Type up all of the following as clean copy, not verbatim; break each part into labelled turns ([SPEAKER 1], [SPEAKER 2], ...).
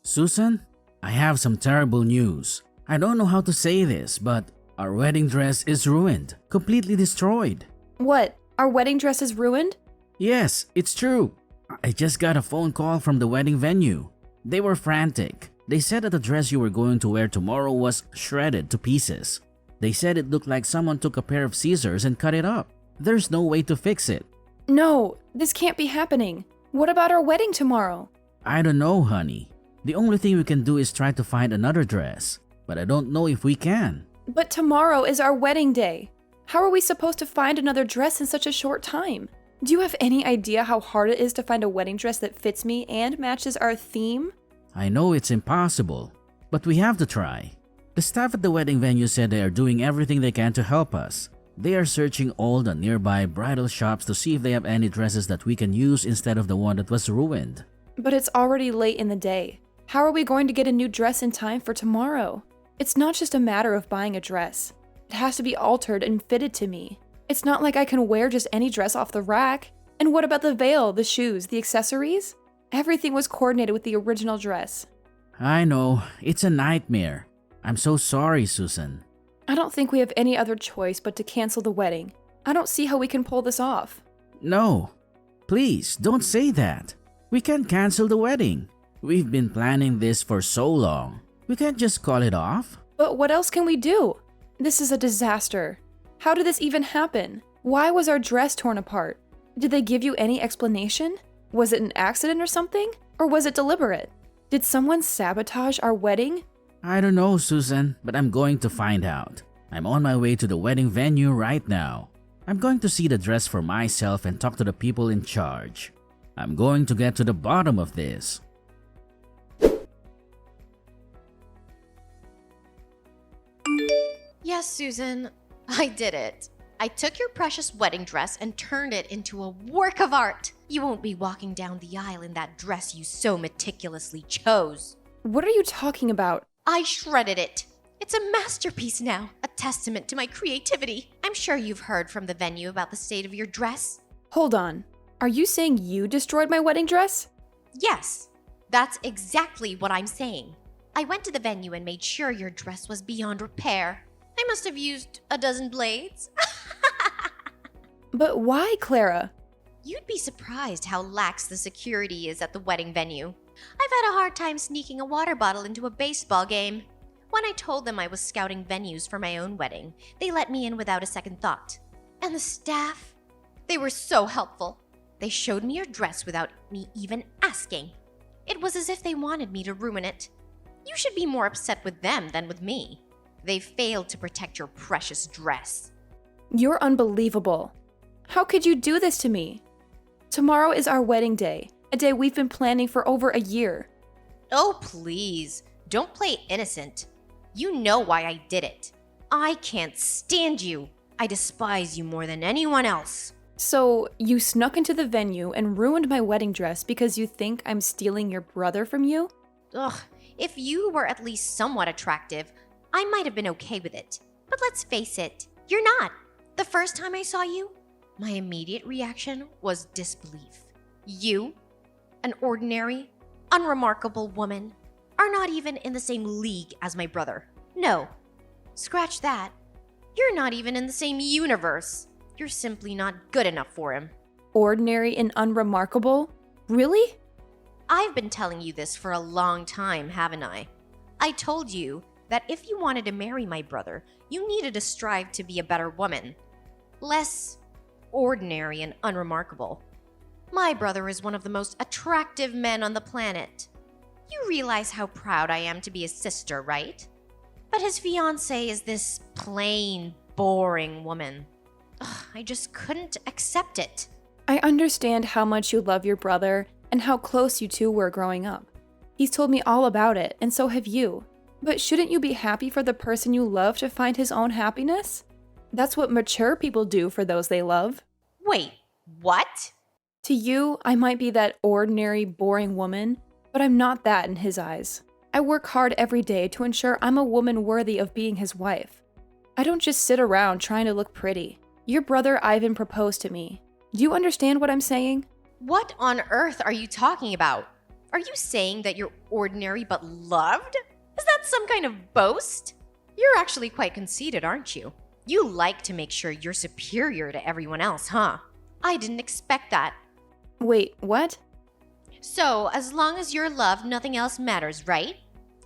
[SPEAKER 1] Susan, I have some terrible news. I don't know how to say this, but our wedding dress is ruined, completely destroyed.
[SPEAKER 2] What? Our wedding dress is ruined?
[SPEAKER 1] Yes, it's true. I just got a phone call from the wedding venue. They were frantic. They said that the dress you were going to wear tomorrow was shredded to pieces. They said it looked like someone took a pair of scissors and cut it up. There's no way to fix it.
[SPEAKER 2] No, this can't be happening. What about our wedding tomorrow?
[SPEAKER 1] I don't know, honey. The only thing we can do is try to find another dress, but I don't know if we can.
[SPEAKER 2] But tomorrow is our wedding day. How are we supposed to find another dress in such a short time? Do you have any idea how hard it is to find a wedding dress that fits me and matches our theme?
[SPEAKER 1] I know it's impossible, but we have to try. The staff at the wedding venue said they are doing everything they can to help us. They are searching all the nearby bridal shops to see if they have any dresses that we can use instead of the one that was ruined.
[SPEAKER 2] But it's already late in the day. How are we going to get a new dress in time for tomorrow? It's not just a matter of buying a dress. It has to be altered and fitted to me. It's not like I can wear just any dress off the rack. And what about the veil, the shoes, the accessories? Everything was coordinated with the original dress.
[SPEAKER 1] I know, it's a nightmare. I'm so sorry, Susan.
[SPEAKER 2] I don't think we have any other choice but to cancel the wedding. I don't see how we can pull this off.
[SPEAKER 1] No, please don't say that. We can't cancel the wedding. We've been planning this for so long. We can't just call it off.
[SPEAKER 2] But what else can we do? This is a disaster. How did this even happen? Why was our dress torn apart? Did they give you any explanation? Was it an accident or something? Or was it deliberate? Did someone sabotage our wedding?
[SPEAKER 1] I don't know, Susan, but I'm going to find out. I'm on my way to the wedding venue right now. I'm going to see the dress for myself and talk to the people in charge. I'm going to get to the bottom of this.
[SPEAKER 3] Yes, Susan, I did it. I took your precious wedding dress and turned it into a work of art. You won't be walking down the aisle in that dress you so meticulously chose.
[SPEAKER 2] What are you talking about?
[SPEAKER 3] I shredded it. It's a masterpiece now, a testament to my creativity. I'm sure you've heard from the venue about the state of your dress.
[SPEAKER 2] Hold on. Are you saying you destroyed my wedding dress?
[SPEAKER 3] Yes, that's exactly what I'm saying. I went to the venue and made sure your dress was beyond repair. I must have used a dozen blades.
[SPEAKER 2] But why, Clara?
[SPEAKER 3] You'd be surprised how lax the security is at the wedding venue. I've had a hard time sneaking a water bottle into a baseball game. When I told them I was scouting venues for my own wedding, they let me in without a second thought. And the staff? They were so helpful. They showed me your dress without me even asking. It was as if they wanted me to ruin it. You should be more upset with them than with me. They failed to protect your precious dress.
[SPEAKER 2] You're unbelievable. How could you do this to me? Tomorrow is our wedding day, a day we've been planning for over a year.
[SPEAKER 3] Oh, please, don't play innocent. You know why I did it. I can't stand you. I despise you more than anyone else.
[SPEAKER 2] So, you snuck into the venue and ruined my wedding dress because you think I'm stealing your brother from you?
[SPEAKER 3] Ugh, if you were at least somewhat attractive, I might have been okay with it. But let's face it, you're not. The first time I saw you, my immediate reaction was disbelief. You, an ordinary, unremarkable woman, are not even in the same league as my brother. No, scratch that. You're not even in the same universe. You're simply not good enough for him.
[SPEAKER 2] Ordinary and unremarkable? Really?
[SPEAKER 3] I've been telling you this for a long time, haven't I? I told you that if you wanted to marry my brother, you needed to strive to be a better woman. Less ordinary and unremarkable. My brother is one of the most attractive men on the planet. You realize how proud I am to be his sister, right? But his fiancé is this plain, boring woman. Ugh, I just couldn't accept it.
[SPEAKER 2] I understand how much you love your brother and how close you two were growing up. He's told me all about it, and so have you. But shouldn't you be happy for the person you love to find his own happiness? That's what mature people do for those they love.
[SPEAKER 3] Wait, what?
[SPEAKER 2] To you, I might be that ordinary, boring woman, but I'm not that in his eyes. I work hard every day to ensure I'm a woman worthy of being his wife. I don't just sit around trying to look pretty. Your brother Ivan proposed to me. Do you understand what I'm saying?
[SPEAKER 3] What on earth are you talking about? Are you saying that you're ordinary but loved? Is that some kind of boast? You're actually quite conceited, aren't you? You like to make sure you're superior to everyone else, huh? I didn't expect that.
[SPEAKER 2] Wait, what?
[SPEAKER 3] So, as long as you're loved, nothing else matters, right?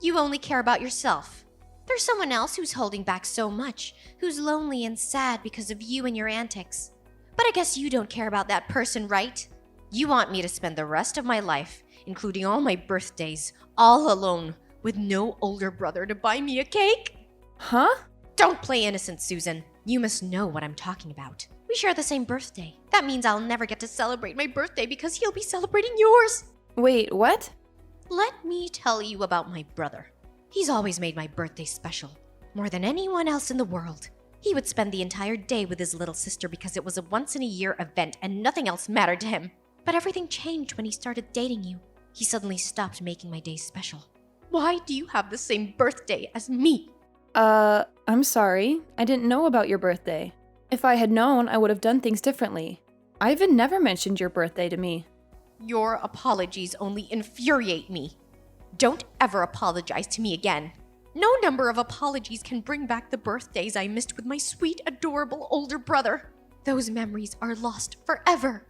[SPEAKER 3] You only care about yourself. There's someone else who's holding back so much, who's lonely and sad because of you and your antics. But I guess you don't care about that person, right? You want me to spend the rest of my life, including all my birthdays, all alone, with no older brother to buy me a cake?
[SPEAKER 2] Huh?
[SPEAKER 3] Don't play innocent, Susan. You must know what I'm talking about. We share the same birthday. That means I'll never get to celebrate my birthday because he'll be celebrating yours.
[SPEAKER 2] Wait, what?
[SPEAKER 3] Let me tell you about my brother. He's always made my birthday special, more than anyone else in the world. He would spend the entire day with his little sister because it was a once-in-a-year event and nothing else mattered to him. But everything changed when he started dating you. He suddenly stopped making my days special. Why do you have the same birthday as me?
[SPEAKER 2] I'm sorry. I didn't know about your birthday. If I had known, I would have done things differently. Ivan never mentioned your birthday to me.
[SPEAKER 3] Your apologies only infuriate me. Don't ever apologize to me again. No number of apologies can bring back the birthdays I missed with my sweet, adorable older brother. Those memories are lost forever.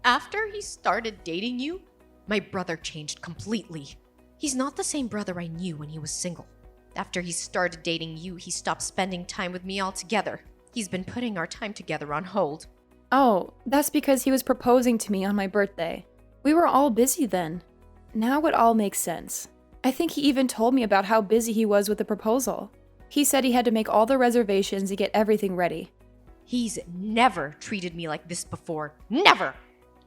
[SPEAKER 3] After he started dating you, my brother changed completely. He's not the same brother I knew when he was single. After he started dating you, he stopped spending time with me altogether. He's been putting our time together on hold.
[SPEAKER 2] Oh, that's because he was proposing to me on my birthday. We were all busy then. Now it all makes sense. I think he even told me about how busy he was with the proposal. He said he had to make all the reservations and get everything ready.
[SPEAKER 3] He's never treated me like this before. Never!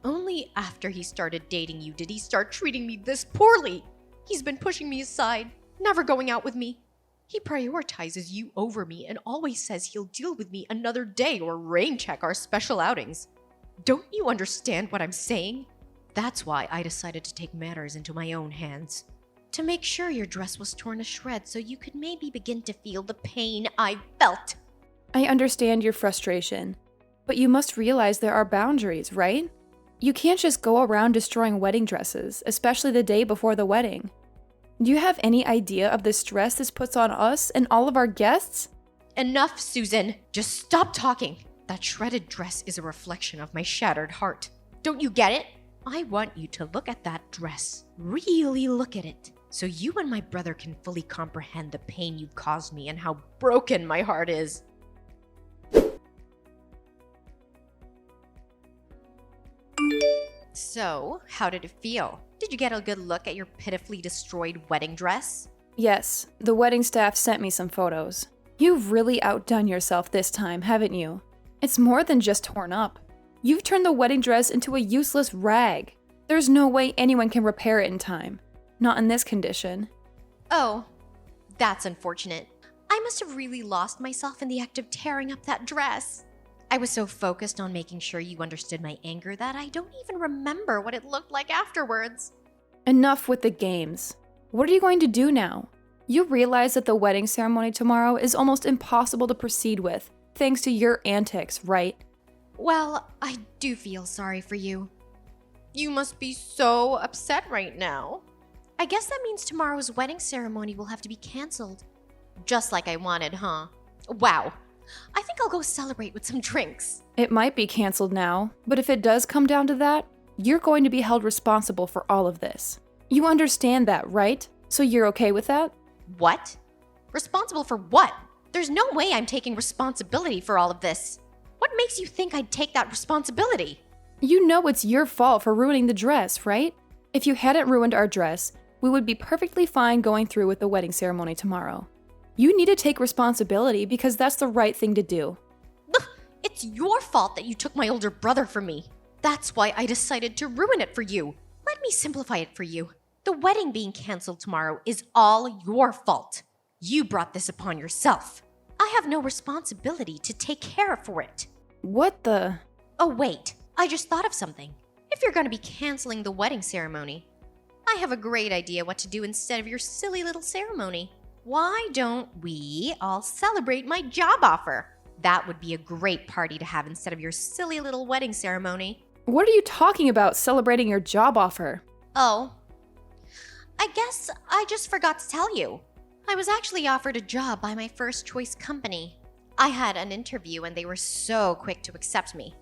[SPEAKER 3] Only after he started dating you did he start treating me this poorly. He's been pushing me aside, never going out with me. He prioritizes you over me and always says he'll deal with me another day or rain check our special outings. Don't you understand what I'm saying? That's why I decided to take matters into my own hands. To make sure your dress was torn to shreds so you could maybe begin to feel the pain I felt.
[SPEAKER 2] I understand your frustration, but you must realize there are boundaries, right? You can't just go around destroying wedding dresses, especially the day before the wedding. Do you have any idea of the stress this puts on us and all of our guests?
[SPEAKER 3] Enough, Susan. Just stop talking. That shredded dress is a reflection of my shattered heart. Don't you get it? I want you to look at that dress. Really look at it. So you and my brother can fully comprehend the pain you've caused me and how broken my heart is. So, how did it feel? Did you get a good look at your pitifully destroyed wedding dress?
[SPEAKER 2] Yes, the wedding staff sent me some photos. You've really outdone yourself this time, haven't you? It's more than just torn up. You've turned the wedding dress into a useless rag. There's no way anyone can repair it in time. Not in this condition.
[SPEAKER 3] Oh, that's unfortunate. I must have really lost myself in the act of tearing up that dress. I was so focused on making sure you understood my anger that I don't even remember what it looked like afterwards.
[SPEAKER 2] Enough with the games. What are you going to do now? You realize that the wedding ceremony tomorrow is almost impossible to proceed with, thanks to your antics, right?
[SPEAKER 3] Well, I do feel sorry for you. You must be so upset right now. I guess that means tomorrow's wedding ceremony will have to be canceled. Just like I wanted, huh? Wow. I think I'll go celebrate with some drinks.
[SPEAKER 2] It might be canceled now, but if it does come down to that, you're going to be held responsible for all of this. You understand that, right? So you're okay with that?
[SPEAKER 3] What? Responsible for what? There's no way I'm taking responsibility for all of this. What makes you think I'd take that responsibility?
[SPEAKER 2] You know it's your fault for ruining the dress, right? If you hadn't ruined our dress, we would be perfectly fine going through with the wedding ceremony tomorrow. You need to take responsibility because that's the right thing to do.
[SPEAKER 3] It's your fault that you took my older brother from me. That's why I decided to ruin it for you. Let me simplify it for you. The wedding being canceled tomorrow is all your fault. You brought this upon yourself. I have no responsibility to take care for it.
[SPEAKER 2] What the?
[SPEAKER 3] Oh, wait. I just thought of something. If you're going to be canceling the wedding ceremony, I have a great idea what to do instead of your silly little ceremony. Why don't we all celebrate my job offer? That would be a great party to have instead of your silly little wedding ceremony.
[SPEAKER 2] What are you talking about, celebrating your job offer?
[SPEAKER 3] Oh, I guess I just forgot to tell you. I was actually offered a job by my first choice company. I had an interview and they were so quick to accept me.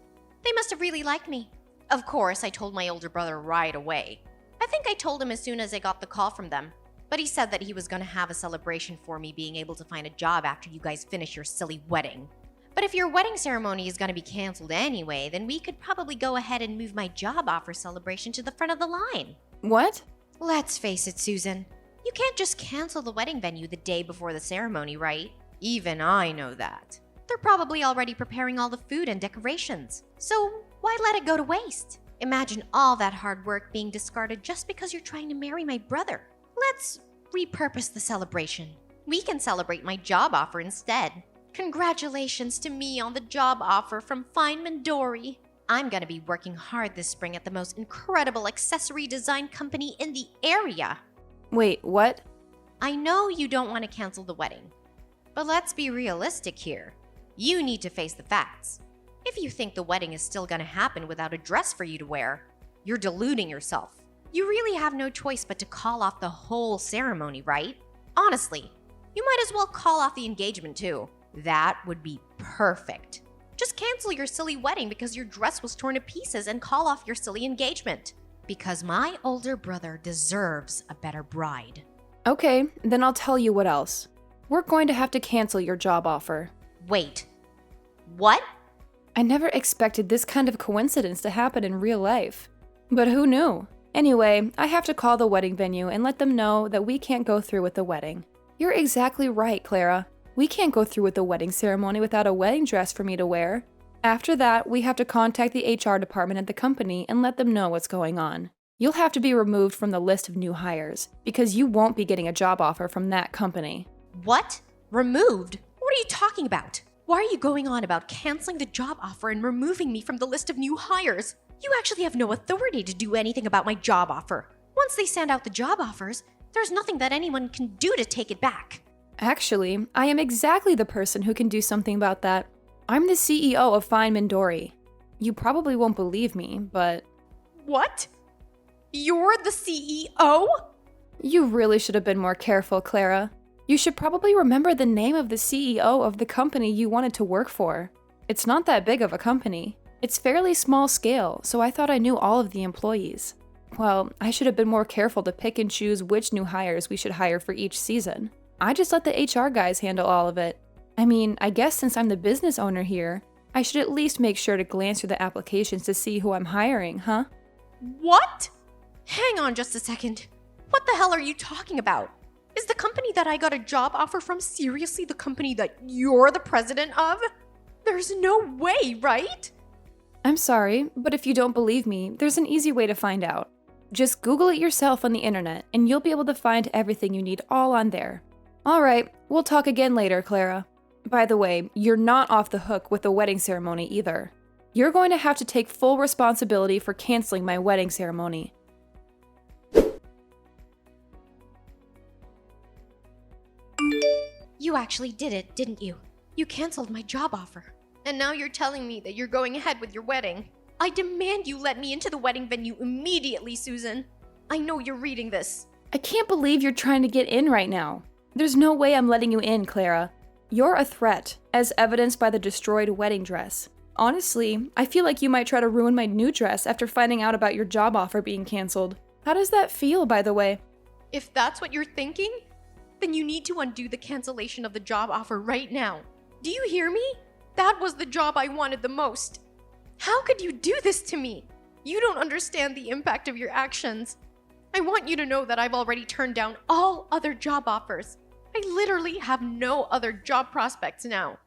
[SPEAKER 3] They must have really liked me. Of course, I told my older brother right away. I think I told him as soon as I got the call from them. But he said that he was going to have a celebration for me being able to find a job after you guys finish your silly wedding. But if your wedding ceremony is going to be canceled anyway, then we could probably go ahead and move my job offer celebration to the front of the line.
[SPEAKER 2] What?
[SPEAKER 3] Let's face it, Susan. You can't just cancel the wedding venue the day before the ceremony, right? Even I know that. They're probably already preparing all the food and decorations. So why let it go to waste? Imagine all that hard work being discarded just because you're trying to marry my brother. Let's repurpose the celebration. We can celebrate my job offer instead. Congratulations to me on the job offer from Feynman Dory. I'm gonna be working hard this spring at the most incredible accessory design company in the area.
[SPEAKER 2] Wait, what?
[SPEAKER 3] I know you don't want to cancel the wedding, but let's be realistic here. You need to face the facts. If you think the wedding is still gonna happen without a dress for you to wear, you're deluding yourself. You really have no choice but to call off the whole ceremony, right? Honestly, you might as well call off the engagement too. That would be perfect. Just cancel your silly wedding because your dress was torn to pieces and call off your silly engagement. Because my older brother deserves a better bride.
[SPEAKER 2] Okay, then I'll tell you what else. We're going to have to cancel your job offer.
[SPEAKER 3] Wait. What?
[SPEAKER 2] I never expected this kind of coincidence to happen in real life. But who knew? Anyway, I have to call the wedding venue and let them know that we can't go through with the wedding. You're exactly right, Clara. We can't go through with the wedding ceremony without a wedding dress for me to wear. After that, we have to contact the HR department at the company and let them know what's going on. You'll have to be removed from the list of new hires, because you won't be getting a job offer from that company.
[SPEAKER 3] What? Removed? What are you talking about? Why are you going on about canceling the job offer and removing me from the list of new hires? You actually have no authority to do anything about my job offer. Once they send out the job offers, there's nothing that anyone can do to take it back.
[SPEAKER 2] Actually, I am exactly the person who can do something about that. I'm the CEO of Feynman Dory. You probably won't believe me, but...
[SPEAKER 3] What? You're the CEO?
[SPEAKER 2] You really should have been more careful, Clara. You should probably remember the name of the CEO of the company you wanted to work for. It's not that big of a company. It's fairly small scale, so I thought I knew all of the employees. Well, I should have been more careful to pick and choose which new hires we should hire for each season. I just let the HR guys handle all of it. I mean, I guess since I'm the business owner here, I should at least make sure to glance through the applications to see who I'm hiring, huh?
[SPEAKER 3] What? Hang on just a second. What the hell are you talking about? Is the company that I got a job offer from seriously the company that you're the president of? There's no way, right?
[SPEAKER 2] I'm sorry, but if you don't believe me, there's an easy way to find out. Just Google it yourself on the internet, and you'll be able to find everything you need all on there. Alright, we'll talk again later, Clara. By the way, you're not off the hook with the wedding ceremony either. You're going to have to take full responsibility for canceling my wedding ceremony.
[SPEAKER 3] You actually did it, didn't you? You canceled my job offer. And now you're telling me that you're going ahead with your wedding. I demand you let me into the wedding venue immediately, Susan. I know you're reading this.
[SPEAKER 2] I can't believe you're trying to get in right now. There's no way I'm letting you in, Clara. You're a threat, as evidenced by the destroyed wedding dress. Honestly, I feel like you might try to ruin my new dress after finding out about your job offer being canceled. How does that feel, by the way?
[SPEAKER 3] If that's what you're thinking, then you need to undo the cancellation of the job offer right now. Do you hear me? That was the job I wanted the most. How could you do this to me? You don't understand the impact of your actions. I want you to know that I've already turned down all other job offers. I literally have no other job prospects now. And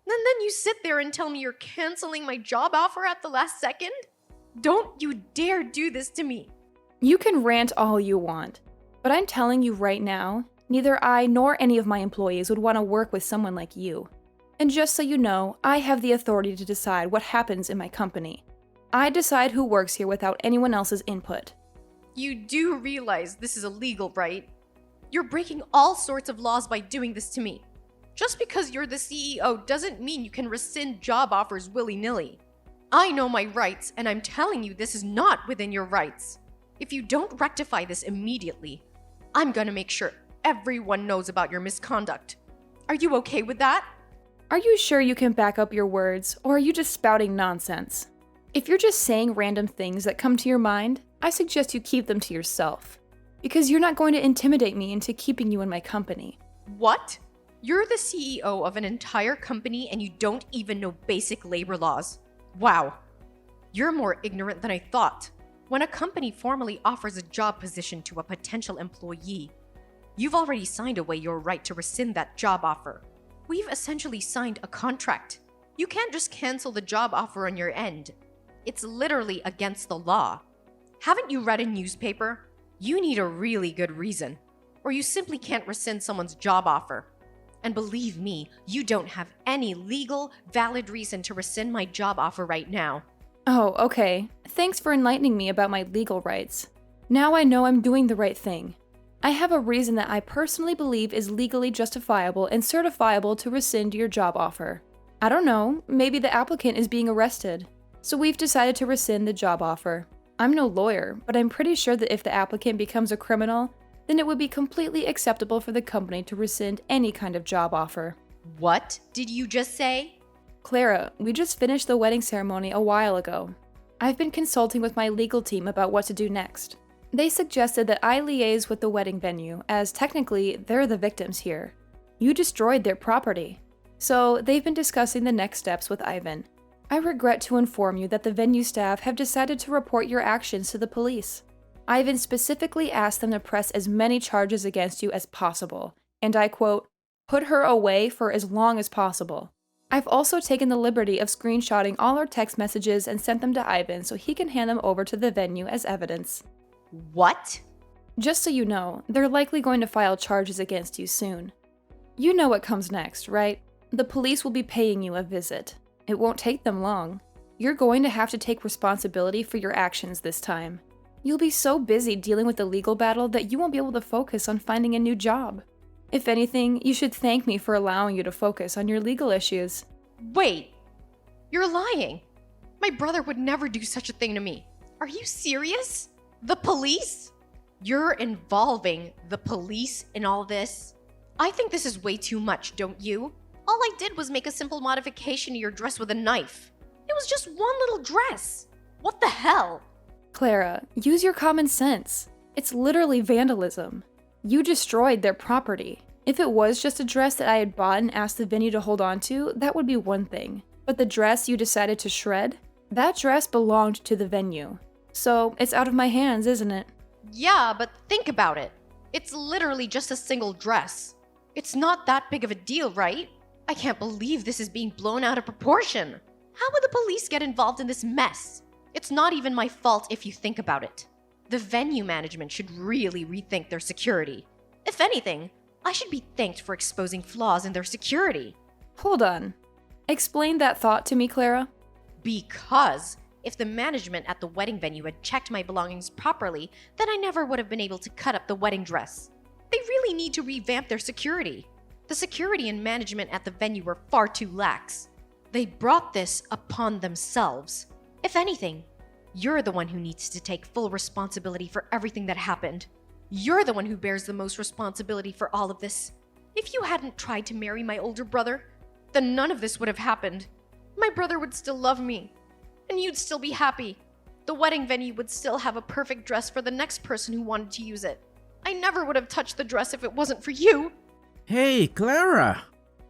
[SPEAKER 3] then you sit there and tell me you're canceling my job offer at the last second? Don't you dare do this to me.
[SPEAKER 2] You can rant all you want, but I'm telling you right now, neither I nor any of my employees would want to work with someone like you. And just so you know, I have the authority to decide what happens in my company. I decide who works here without anyone else's input.
[SPEAKER 3] You do realize this is illegal, right? You're breaking all sorts of laws by doing this to me. Just because you're the CEO doesn't mean you can rescind job offers willy-nilly. I know my rights, and I'm telling you this is not within your rights. If you don't rectify this immediately, I'm gonna make sure everyone knows about your misconduct. Are you okay with that?
[SPEAKER 2] Are you sure you can back up your words, or are you just spouting nonsense? If you're just saying random things that come to your mind, I suggest you keep them to yourself. Because you're not going to intimidate me into keeping you in my company.
[SPEAKER 3] What? You're the CEO of an entire company and you don't even know basic labor laws. Wow. You're more ignorant than I thought. When a company formally offers a job position to a potential employee, you've already signed away your right to rescind that job offer. We've essentially signed a contract. You can't just cancel the job offer on your end. It's literally against the law. Haven't you read a newspaper? You need a really good reason, or you simply can't rescind someone's job offer. And believe me, you don't have any legal, valid reason to rescind my job offer right now.
[SPEAKER 2] Oh, okay. Thanks for enlightening me about my legal rights. Now I know I'm doing the right thing. I have a reason that I personally believe is legally justifiable and certifiable to rescind your job offer. I don't know, maybe the applicant is being arrested. So we've decided to rescind the job offer. I'm no lawyer, but I'm pretty sure that if the applicant becomes a criminal, then it would be completely acceptable for the company to rescind any kind of job offer.
[SPEAKER 3] What did you just say?
[SPEAKER 2] Clara, we just finished the wedding ceremony a while ago. I've been consulting with my legal team about what to do next. They suggested that I liaise with the wedding venue, as technically they're the victims here. You destroyed their property. So they've been discussing the next steps with Ivan. I regret to inform you that the venue staff have decided to report your actions to the police. Ivan specifically asked them to press as many charges against you as possible, and I quote, "put her away for as long as possible." I've also taken the liberty of screenshotting all our text messages and sent them to Ivan so he can hand them over to the venue as evidence.
[SPEAKER 3] What?
[SPEAKER 2] Just so you know, they're likely going to file charges against you soon. You know what comes next, right? The police will be paying you a visit. It won't take them long. You're going to have to take responsibility for your actions this time. You'll be so busy dealing with the legal battle that you won't be able to focus on finding a new job. If anything, you should thank me for allowing you to focus on your legal issues.
[SPEAKER 3] Wait, you're lying. My brother would never do such a thing to me. Are you serious? The police? You're involving the police in all this? I think this is way too much, don't you? All I did was make a simple modification to your dress with a knife. It was just one little dress. What the hell?
[SPEAKER 2] Clara, use your common sense. It's literally vandalism. You destroyed their property. If it was just a dress that I had bought and asked the venue to hold on to, that would be one thing. But the dress you decided to shred? That dress belonged to the venue. So it's out of my hands, isn't it?
[SPEAKER 3] Yeah, but think about it. It's literally just a single dress. It's not that big of a deal, right? I can't believe this is being blown out of proportion. How would the police get involved in this mess? It's not even my fault if you think about it. The venue management should really rethink their security. If anything, I should be thanked for exposing flaws in their security.
[SPEAKER 2] Hold on. Explain that thought to me, Clara.
[SPEAKER 3] Because if the management at the wedding venue had checked my belongings properly, then I never would have been able to cut up the wedding dress. They really need to revamp their security. The security and management at the venue were far too lax. They brought this upon themselves. If anything, you're the one who needs to take full responsibility for everything that happened. You're the one who bears the most responsibility for all of this. If you hadn't tried to marry my older brother, then none of this would have happened. My brother would still love me, and you'd still be happy. The wedding venue would still have a perfect dress for the next person who wanted to use it. I never would have touched the dress if it wasn't for you.
[SPEAKER 1] Hey, Clara!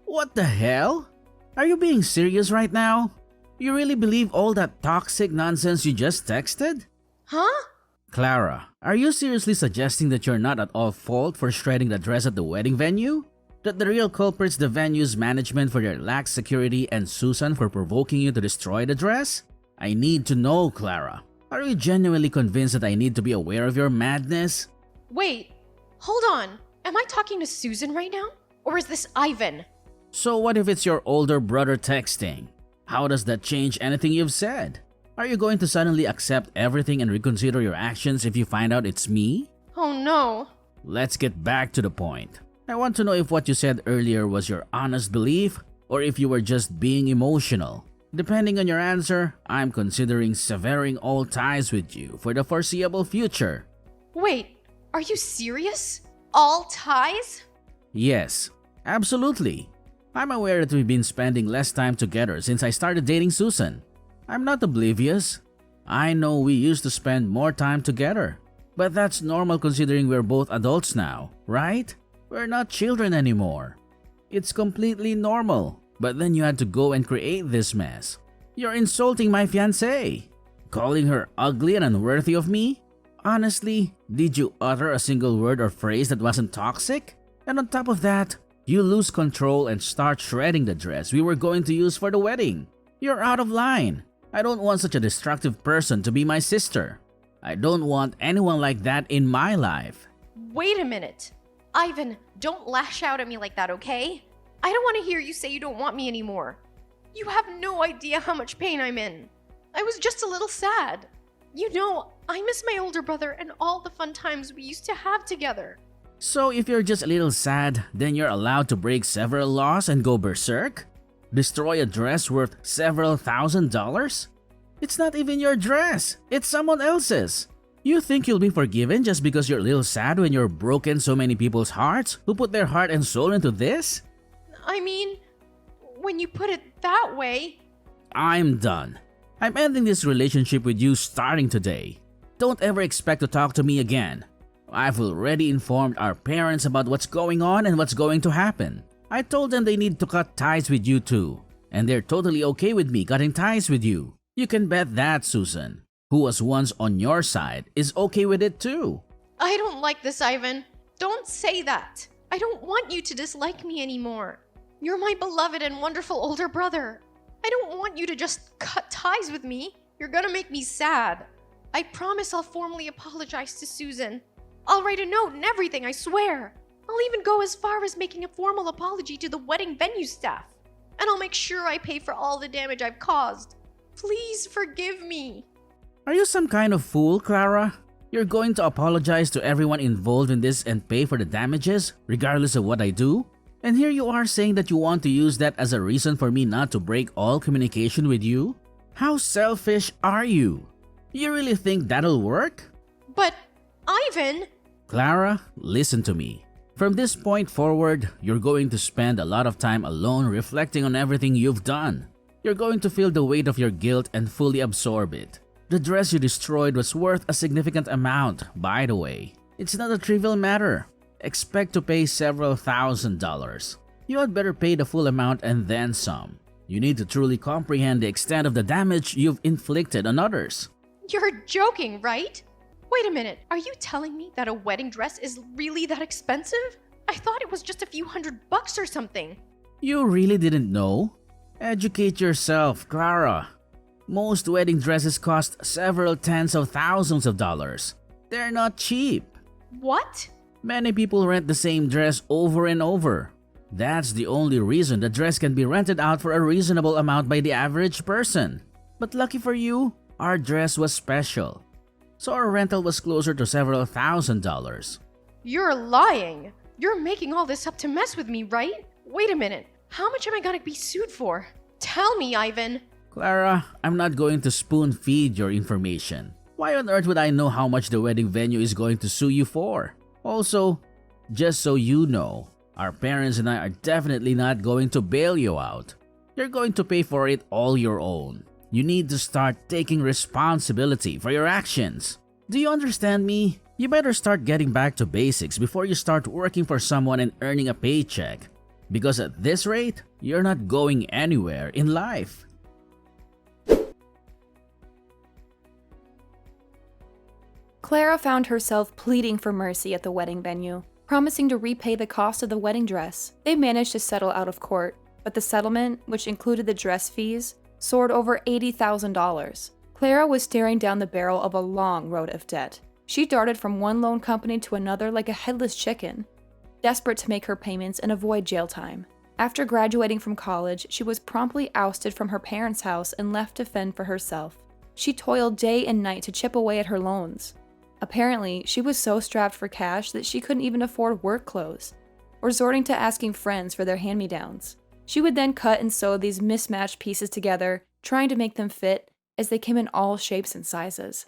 [SPEAKER 1] What the hell? Are you being serious right now? You really believe all that toxic nonsense you just texted?
[SPEAKER 3] Huh?
[SPEAKER 1] Clara, are you seriously suggesting that you're not at all fault for shredding the dress at the wedding venue? That the real culprit's the venue's management for their lax security and Susan for provoking you to destroy the dress? I need to know, Clara. Are you genuinely convinced that I need to be aware of your madness?
[SPEAKER 3] Wait, hold on. Am I talking to Susan right now? Or is this Ivan?
[SPEAKER 1] So what if it's your older brother texting? How does that change anything you've said? Are you going to suddenly accept everything and reconsider your actions if you find out it's me?
[SPEAKER 3] Oh no.
[SPEAKER 1] Let's get back to the point. I want to know if what you said earlier was your honest belief or if you were just being emotional. Depending on your answer, I'm considering severing all ties with you for the foreseeable future.
[SPEAKER 3] Wait, are you serious? All ties?
[SPEAKER 1] Yes, absolutely. I'm aware that we've been spending less time together since I started dating Susan. I'm not oblivious. I know we used to spend more time together. But that's normal considering we're both adults now, right? We're not children anymore. It's completely normal. But then you had to go and create this mess. You're insulting my fiancé. Calling her ugly and unworthy of me? Honestly, did you utter a single word or phrase that wasn't toxic? And on top of that, you lose control and start shredding the dress we were going to use for the wedding. You're out of line. I don't want such a destructive person to be my sister. I don't want anyone like that in my life.
[SPEAKER 3] Wait a minute. Ivan, don't lash out at me like that, okay? I don't want to hear you say you don't want me anymore. You have no idea how much pain I'm in. I was just a little sad. You know, I miss my older brother and all the fun times we used to have together.
[SPEAKER 1] So if you're just a little sad, then you're allowed to break several laws and go berserk? Destroy a dress worth several $1,000s? It's not even your dress, it's someone else's. You think you'll be forgiven just because you're a little sad when you're broken so many people's hearts who put their heart and soul into this?
[SPEAKER 3] I mean, when you put it that way...
[SPEAKER 1] I'm done. I'm ending this relationship with you starting today. Don't ever expect to talk to me again. I've already informed our parents about what's going on and what's going to happen. I told them they need to cut ties with you too. And they're totally okay with me cutting ties with you. You can bet that Susan, who was once on your side, is okay with it too.
[SPEAKER 3] I don't like this, Ivan. Don't say that. I don't want you to dislike me anymore. You're my beloved and wonderful older brother. I don't want you to just cut ties with me. You're gonna make me sad. I promise I'll formally apologize to Susan. I'll write a note and everything, I swear. I'll even go as far as making a formal apology to the wedding venue staff. And I'll make sure I pay for all the damage I've caused. Please forgive me.
[SPEAKER 1] Are you some kind of fool, Clara? You're going to apologize to everyone involved in this and pay for the damages, regardless of what I do? And here you are saying that you want to use that as a reason for me not to break all communication with you? How selfish are you? You really think that'll work?
[SPEAKER 3] But, Ivan...
[SPEAKER 1] Clara, listen to me. From this point forward, you're going to spend a lot of time alone reflecting on everything you've done. You're going to feel the weight of your guilt and fully absorb it. The dress you destroyed was worth a significant amount, by the way. It's not a trivial matter. Expect to pay several $1,000s. You had better pay the full amount and then some. You need to truly comprehend the extent of the damage you've inflicted on others.
[SPEAKER 3] You're joking, right? Wait a minute, are you telling me that a wedding dress is really that expensive? I thought it was just a few $100 or something.
[SPEAKER 1] You really didn't know? Educate yourself, Clara. Most wedding dresses cost several tens of thousands of dollars. They're not cheap.
[SPEAKER 3] What?
[SPEAKER 1] Many people rent the same dress over and over. That's the only reason the dress can be rented out for a reasonable amount by the average person. But lucky for you, our dress was special. So our rental was closer to several $1,000s.
[SPEAKER 3] You're lying. You're making all this up to mess with me, right? Wait a minute. How much am I gonna be sued for? Tell me, Ivan.
[SPEAKER 1] Clara, I'm not going to spoon feed your information. Why on earth would I know how much the wedding venue is going to sue you for? Also, just so you know, our parents and I are definitely not going to bail you out. You're going to pay for it all your own. You need to start taking responsibility for your actions. Do you understand me? You better start getting back to basics before you start working for someone and earning a paycheck. Because at this rate, you're not going anywhere in life.
[SPEAKER 2] Clara found herself pleading for mercy at the wedding venue, promising to repay the cost of the wedding dress. They managed to settle out of court, but the settlement, which included the dress fees, soared over $80,000. Clara was staring down the barrel of a long road of debt. She darted from one loan company to another like a headless chicken, desperate to make her payments and avoid jail time. After graduating from college, she was promptly ousted from her parents' house and left to fend for herself. She toiled day and night to chip away at her loans. Apparently, she was so strapped for cash that she couldn't even afford work clothes, resorting to asking friends for their hand-me-downs. She would then cut and sew these mismatched pieces together trying to make them fit as they came in all shapes and sizes.